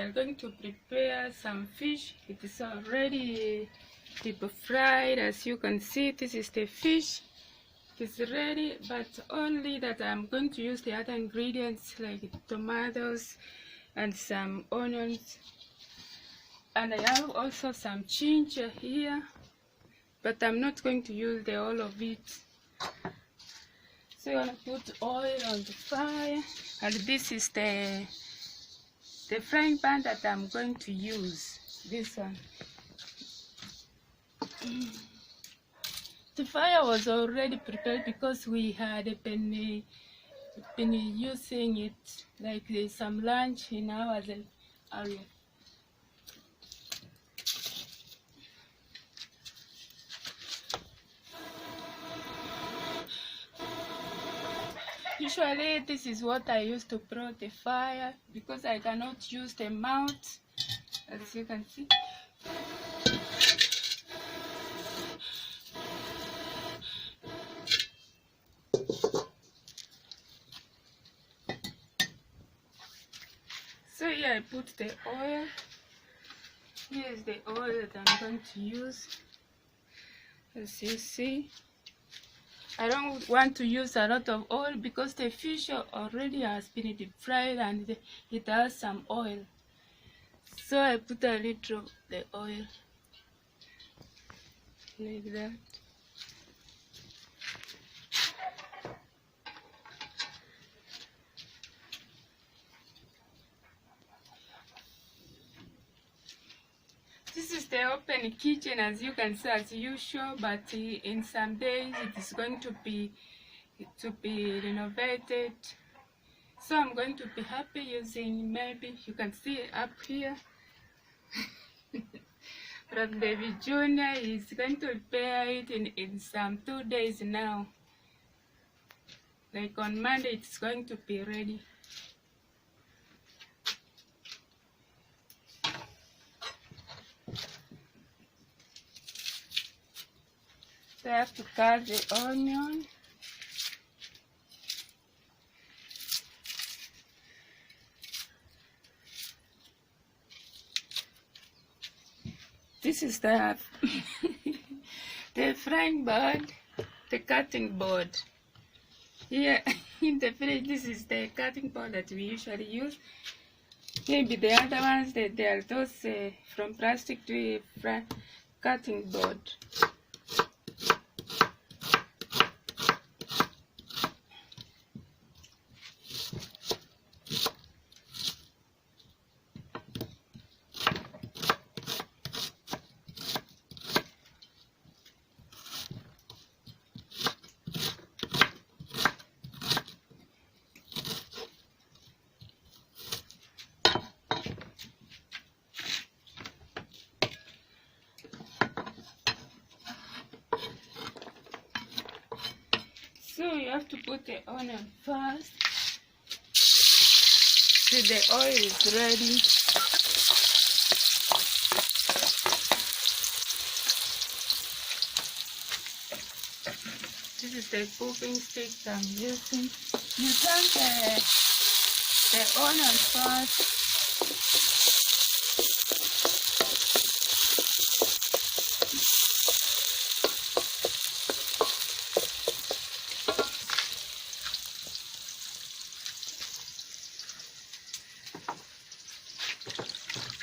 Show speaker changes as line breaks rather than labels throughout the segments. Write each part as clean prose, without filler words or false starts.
are going to prepare some fish. It is already deep fried. As you can see, this is the fish. It is ready, but only that I'm going to use the other ingredients like tomatoes and some onions, and I have also some ginger here, but I'm not going to use the all of it. So I'm going to put oil on the fire, and this is the frying pan that I'm going to use, this one. The fire was already prepared because we had been using it like some lunch in our area. Usually this is what I use to blow the fire because I cannot use the mouth, as you can see. So here I put the oil. Here is the oil that I'm going to use. As you see, I don't want to use a lot of oil because the fish already has been deep fried and it has some oil. So I put a little of the oil like that. This is the open kitchen, as you can see, as usual, but in some days it is going to be renovated. So I'm going to be happy using, maybe you can see up here but baby Junior is going to prepare it in some 2 days now. Like on Monday it's going to be ready. So I have to cut the onion. This is the the frying board, the cutting board. Here in the fridge, this is the cutting board that we usually use. Maybe the other ones, they are those from plastic to a cutting board. So you have to put the onion first till the oil is ready. This is the cooking stick I'm using. You turn the onion first.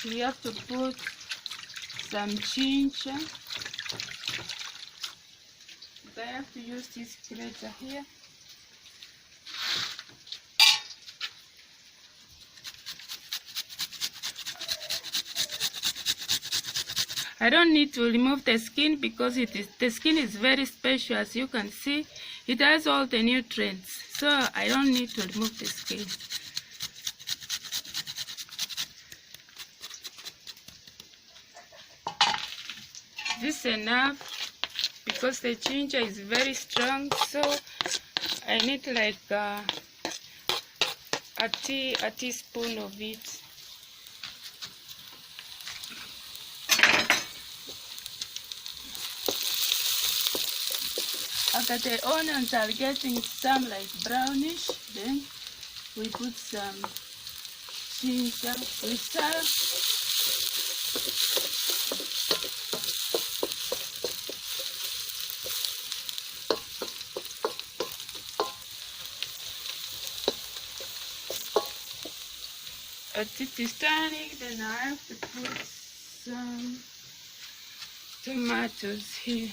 You have to put some ginger. I have to use this grater here. I don't need to remove the skin because the skin is very special. As you can see, it has all the nutrients, so I don't need to remove the skin. This is enough because the ginger is very strong, so I need like a teaspoon of it. After the onions are getting some like brownish, then we put some ginger. We serve. As it is turning, then I have to put some tomatoes here.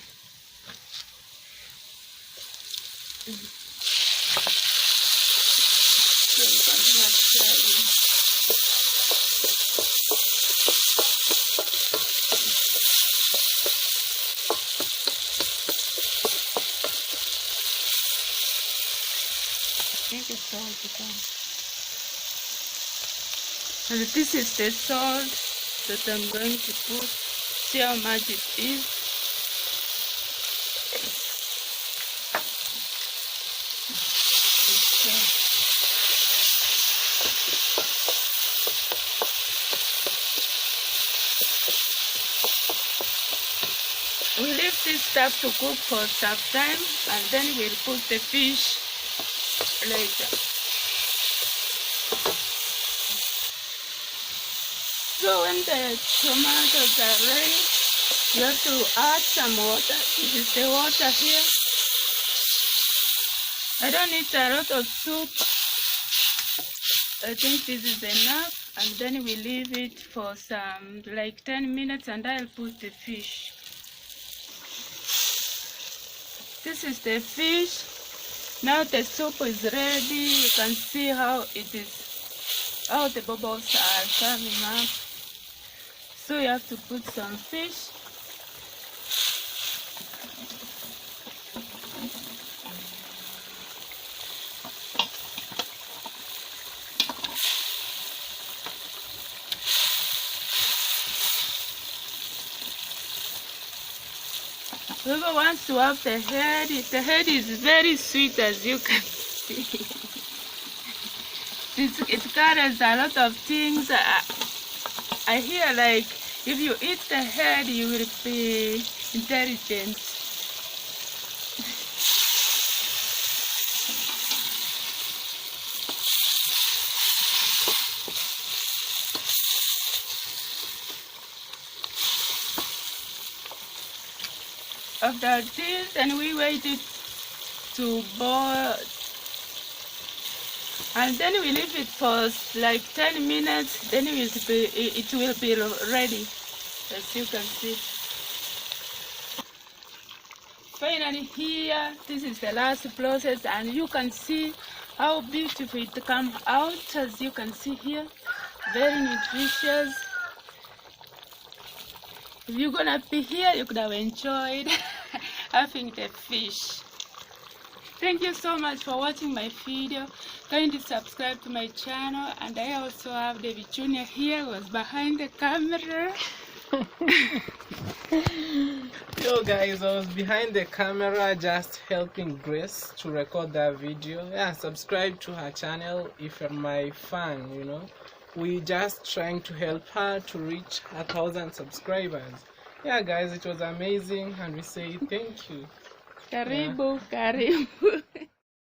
And this is the salt that I'm going to put. See how much it is. We leave this stuff to cook for some time, and then we'll put the fish later. So when the tomatoes are ready, you have to add some water. This is the water here. I don't need a lot of soup. I think this is enough. And then we leave it for some like 10 minutes, and I'll put the fish. This is the fish. Now the soup is ready. You can see how it is, how the bubbles are coming up. So you have to put some fish. Whoever wants to have the head is very sweet, as you can see. It carries a lot of things. I hear like if you eat the head, you will be intelligent. After this, then we wait it to boil. And then we leave it for like 10 minutes, then it will be ready, as you can see. Finally here, this is the last process, and you can see how beautiful it comes out, as you can see here. Very nutritious. If you're gonna be here, you could have enjoyed having the fish. Thank you so much for watching my video. Kindly subscribe to my channel, and I also have David Jr. here, who was behind the camera.
Yo guys, I was behind the camera just helping Grace to record that video. Yeah, subscribe to her channel if you're my fan, you know. We just trying to help her to reach 1,000 subscribers. Yeah guys, it was amazing, and we say thank you.
Karibu, karibu.